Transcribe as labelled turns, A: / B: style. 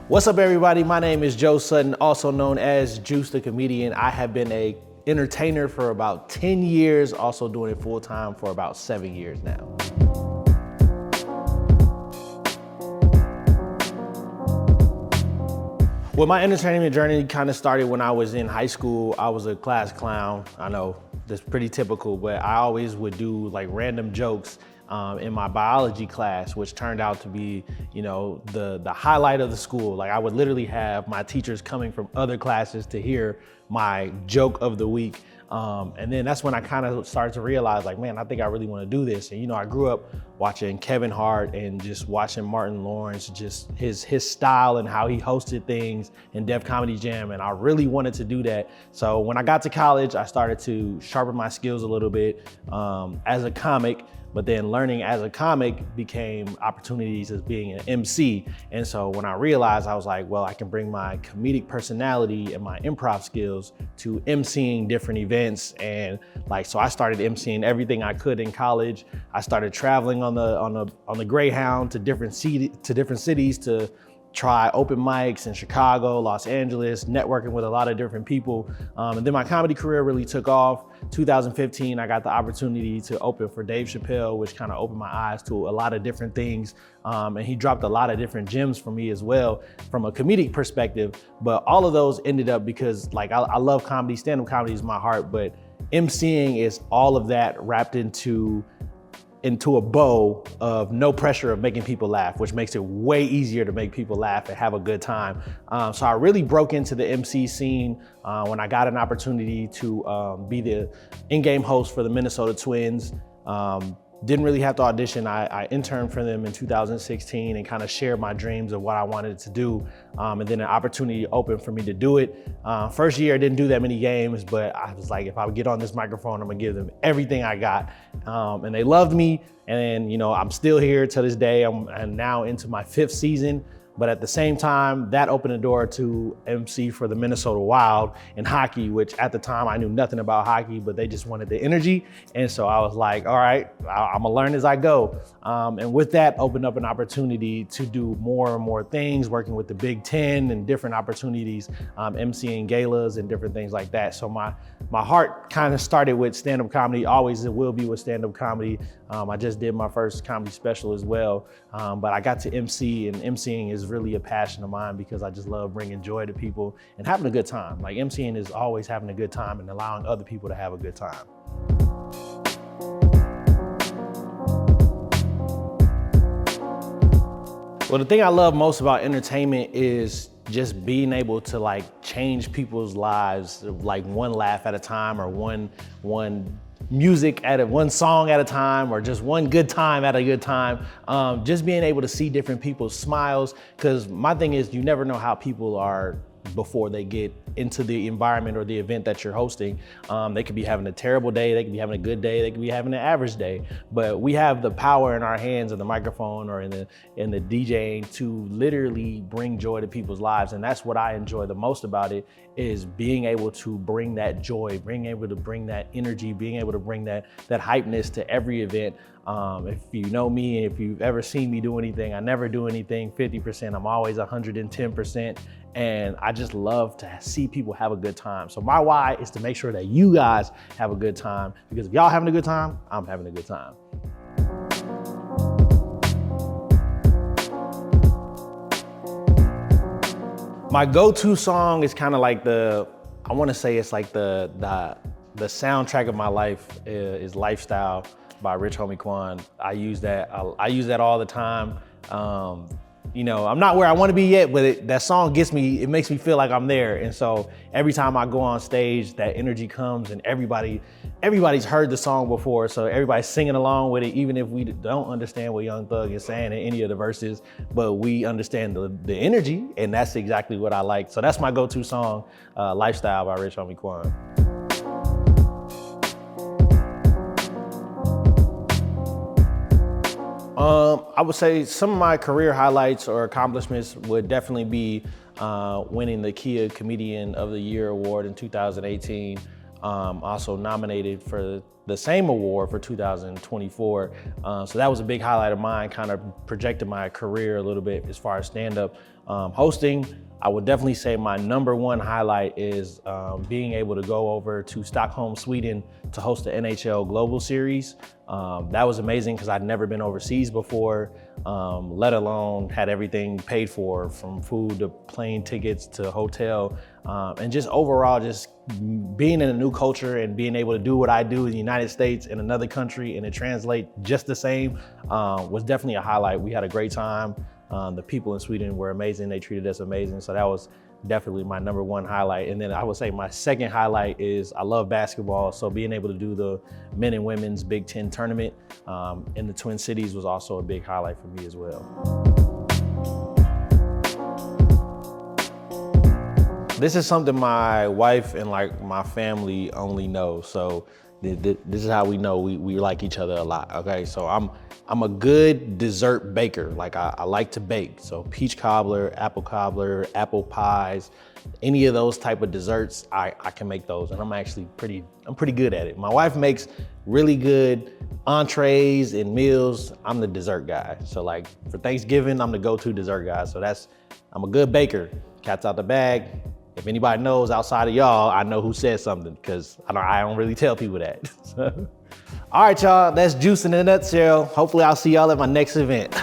A: What's up, everybody? My name is Juice Sutton, also known as Juice the Comedian. I have been a entertainer for about 10 years, also doing it full time for about 7 years now. Well, my entertainment journey kind of started when I was in high school. I was a class clown. I know that's pretty typical, but I always would do like random jokes in my biology class, which turned out to be, the highlight of the school. Like I would literally have my teachers coming from other classes to hear my joke of the week. And then that's when I kind of started to realize like, man, I think I really want to do this. And I grew up watching Kevin Hart and just watching Martin Lawrence, just his style and how he hosted things in Def Comedy Jam. And I really wanted to do that. So when I got to college, I started to sharpen my skills a little bit as a comic. But then learning as a comic became opportunities as being an MC. And so when I realized, I was like, well, I can bring my comedic personality and my improv skills to MCing different events. And so I started MCing everything I could in college. I started traveling on the Greyhound to different cities to try open mics in Chicago, Los Angeles, networking with a lot of different people. And then my comedy career really took off. 2015, I got the opportunity to open for Dave Chappelle, which kind of opened my eyes to a lot of different things. And he dropped a lot of different gems for me as well from a comedic perspective. But all of those ended up because I love comedy, stand-up comedy is my heart, but MCing is all of that wrapped into a bow of no pressure of making people laugh, which makes it way easier to make people laugh and have a good time. So I really broke into the MC scene when I got an opportunity to be the in-game host for the Minnesota Twins. Didn't really have to audition. I interned for them in 2016 and kind of shared my dreams of what I wanted to do. And then an opportunity opened for me to do it. First year, I didn't do that many games, but I was like, if I would get on this microphone, I'm gonna give them everything I got. And they loved me. And I'm still here to this day. I'm now into my 5th season. But at the same time, that opened the door to MC for the Minnesota Wild in hockey, which at the time I knew nothing about hockey, but they just wanted the energy. And so I was like, all right, I'm gonna learn as I go. And with that opened up an opportunity to do more and more things, working with the Big Ten and different opportunities, MCing galas and different things like that. So my heart kind of started with stand-up comedy, always it will be with stand-up comedy. I just did my first comedy special as well, but I got to MC, and MCing is really a passion of mine because I just love bringing joy to people and having a good time. Like MCing is always having a good time and allowing other people to have a good time. Well, the thing I love most about entertainment is just being able to change people's lives, one laugh at a time or one music one song at a time, or just one good time at a good time. Just being able to see different people's smiles, because my thing is you never know how people are before they get into the environment or the event that you're hosting. They could be having a terrible day, they could be having a good day, they could be having an average day. But we have the power in our hands of the microphone or in the DJing to literally bring joy to people's lives. And that's what I enjoy the most about it, is being able to bring that joy, being able to bring that energy, being able to bring that hypeness to every event. If you know me, if you've ever seen me do anything, I never do anything 50%. I'm always 110%. And I just love to see people have a good time. So my why is to make sure that you guys have a good time, because if y'all having a good time, I'm having a good time. My go-to song is kind of like I want to say it's like the soundtrack of my life is Lifestyle by Rich Homie Quan. I use that all the time. I'm not where I want to be yet, but that song it makes me feel like I'm there. And so every time I go on stage, that energy comes, and everybody's heard the song before. So everybody's singing along with it, even if we don't understand what Young Thug is saying in any of the verses, but we understand the energy, and that's exactly what I like. So that's my go-to song, Lifestyle by Rich Homie Quan. I would say some of my career highlights or accomplishments would definitely be winning the Kia Comedian of the Year award in 2018. Also nominated for the same award for 2024. So that was a big highlight of mine, kind of projected my career a little bit as far as stand-up. Hosting, I would definitely say my number one highlight is being able to go over to Stockholm, Sweden to host the NHL Global Series. That was amazing because I'd never been overseas before, let alone had everything paid for, from food to plane tickets to hotel. And just overall, just being in a new culture and being able to do what I do in the United States in another country and it translate just the same was definitely a highlight. We had a great time. The people in Sweden were amazing. They treated us amazing. So that was definitely my number one highlight. And then I would say my second highlight is I love basketball. So being able to do the men and women's Big Ten tournament in the Twin Cities was also a big highlight for me as well. This is something my wife and like my family only know. So this is how we know we like each other a lot, okay? So I'm a good dessert baker. Like I like to bake. So peach cobbler, apple pies, any of those type of desserts, I can make those. And I'm pretty good at it. My wife makes really good entrees and meals. I'm the dessert guy. So like for Thanksgiving, I'm the go-to dessert guy. So I'm a good baker. Cat's out the bag. If anybody knows outside of y'all, I know who said something because I don't really tell people that. All right, y'all, that's Juice in a nutshell. Hopefully I'll see y'all at my next event.